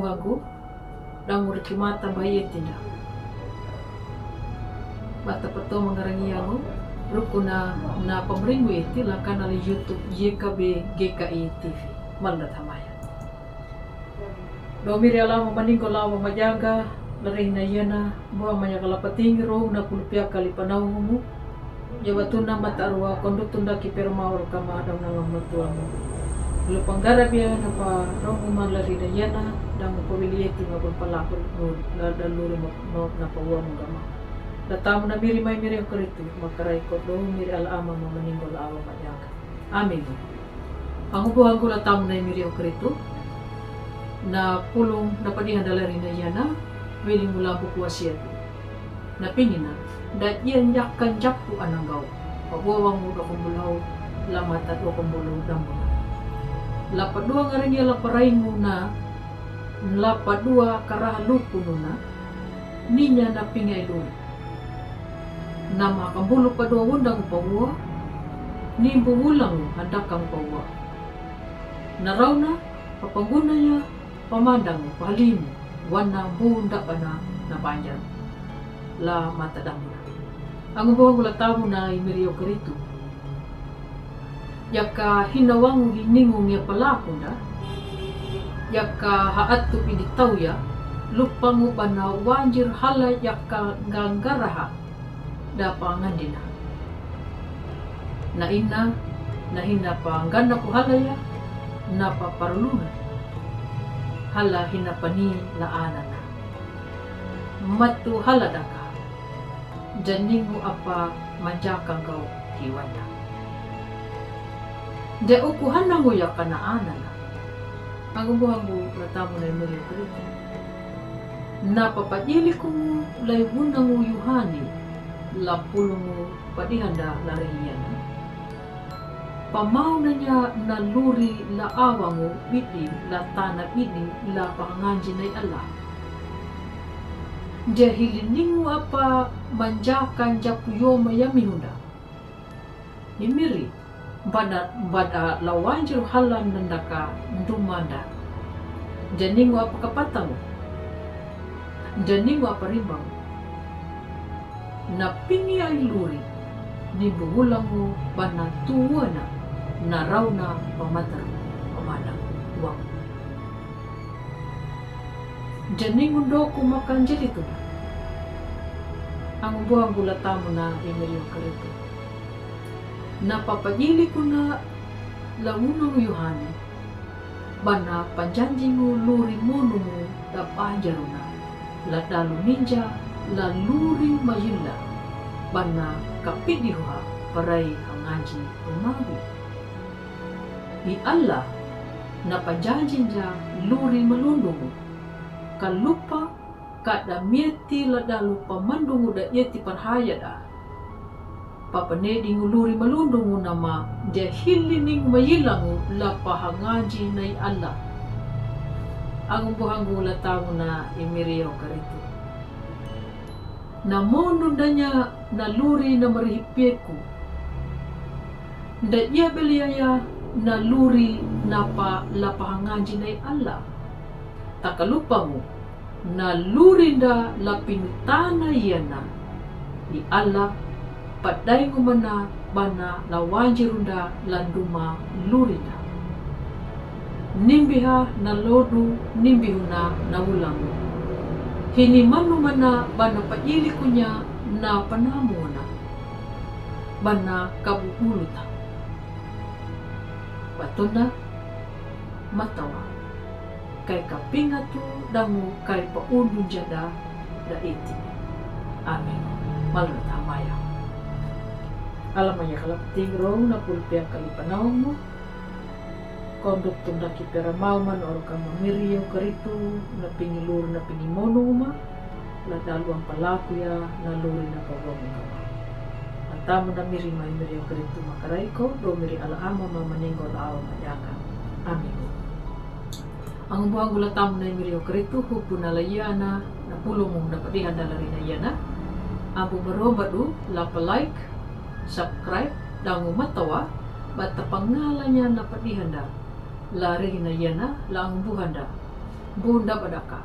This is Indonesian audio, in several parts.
buhagu dan urikimata bayetinda bata pato mengarangi yangu rukuna na pamringu iti lakan ali YouTube YKB GKI TV malda tamaya domiri alama maningko lawa majaga larih na yana buang manyakala pating ro na pulpia kali panaumu jabatuna mata arwa kondutunda kipermawar kama adam na matuamu lupang garabia na pa romuman larih na yana dan pabilieti mabon palakul na daluri na pawam gama Latamu na miri may miri ako rito, makaray ko doon miri alama mamaningol awa mayaga. Amin. Ang ubuhan ko latamu na miri ako rito, na pulong na padihan dalari na yana, wiling mula bukuwasya. Na pingin na, dat yan yakan jakpo anang gaw. Pabuawang mo akong bulaw, lamat at akong bulaw damo na. Lapadua nga rin yung laparain mo na, lapadua karahalupo na, ninya na pingay doon. Nama kambulo pa doon wundang pawa, ni bubulang handak kang pawa. Naraw na, papaguna niya, pamandang pahalimu, wana bunda pa na napanyan. La matadang na. Ang ubuhang kulatamu na imiriyo karito. Yaka hinawang hiningong niya palako na, yaka haat tu pinitaw ya, lupang mo pa na wanjir halay yaka gangaraha, dapangan din na ina na hinapanggan ko halaya napaparulunan hala hinapani laanan na matu halada ka janing mo apa majakang gaw kiwan na de ukuhan na nguya ka na ana na ang ubuhang mo natamo na yung mga napapajili ko laybun ng uyuhani lapulong mo padihanda lariyan. Pamaw na niya naluri la awa mo bidi la tanah bidi la panganjin ay Allah. Jahilining mo apa manjakan japuyo mayamihunda. Imiri bada lawanjir halan nandaka ndumanda. Janing mo apa kapata mo. Janing mo apa rimbang. Na pingi ay luri, ni buhulang mo ba na tuwa na, naraw na pamatar, pamadang, uwang. Janing mundo kumakan dito na. Ang buhang gulata mo na imeryo karito. Napapagili ko na launang yuhani, ba na panjanji mo luri mono mo da panjaro na, ladalo ninja, laluri mayula bana kapidiha paray hangaji umawi di Allah na pajanjin ja luri malundungu kalupa kada mieti ladalu pamandungu da yeti parhaya da papaneding luri malundungu nama jahilining mayilangu la pahangaji nay Allah ang buhanggu latamu na imiriyo karito namono danya naluri na marihipiku. Da iya beliyaya naluri na pa lapahanganjin ay Allah. Takalupa mo, naluri na lapintana yana di Allah paday mo mana bana lawanjirunda landuma luri na. Nimbiha nalodu nimbihuna nawulang mo. Hinimano mana bana paili ko niya na panamo na bana kabubuluta. Bato na matawa kay kapingatu dangu kay paudun jada da iti. Amin. Malata maya. Alam maya kalapting rong na pulpiang kalipanaw mo. Konduk tunda kipera mauman or ka mamiriyo karito na pingilur na pinimono ma la daluang palaku ya na luri na pagwamo kama. Ang tamo na miri miriyo karito makaray ko do miri alaama mamaningol awa mayakan. Amin. Ang buhang gula tamo na miriyo karito hupo na layana na pulong na padihan dalari na yana. Ang bumarobadu la like, subscribe, dangu matawa bata pangalan niya na padihanda lari na yana lang buhanda bunda badaka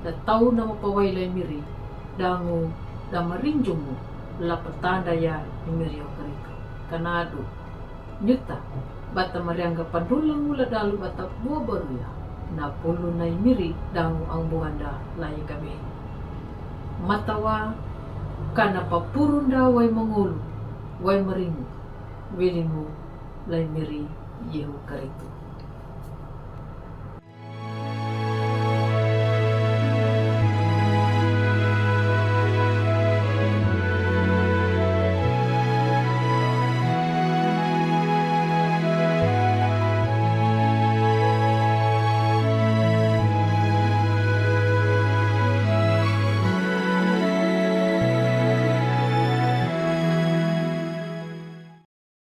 da tau na mapawailay miri dangu da marinjong mo la petanda ya imirio karito kanado nyuta bata mariangga padulang mula dalu bata buah baru ya na pulo na miri dangu ang buhanda layi kami matawa kana papurunda way mangulu way maringo wili mo lay miri yehu karito.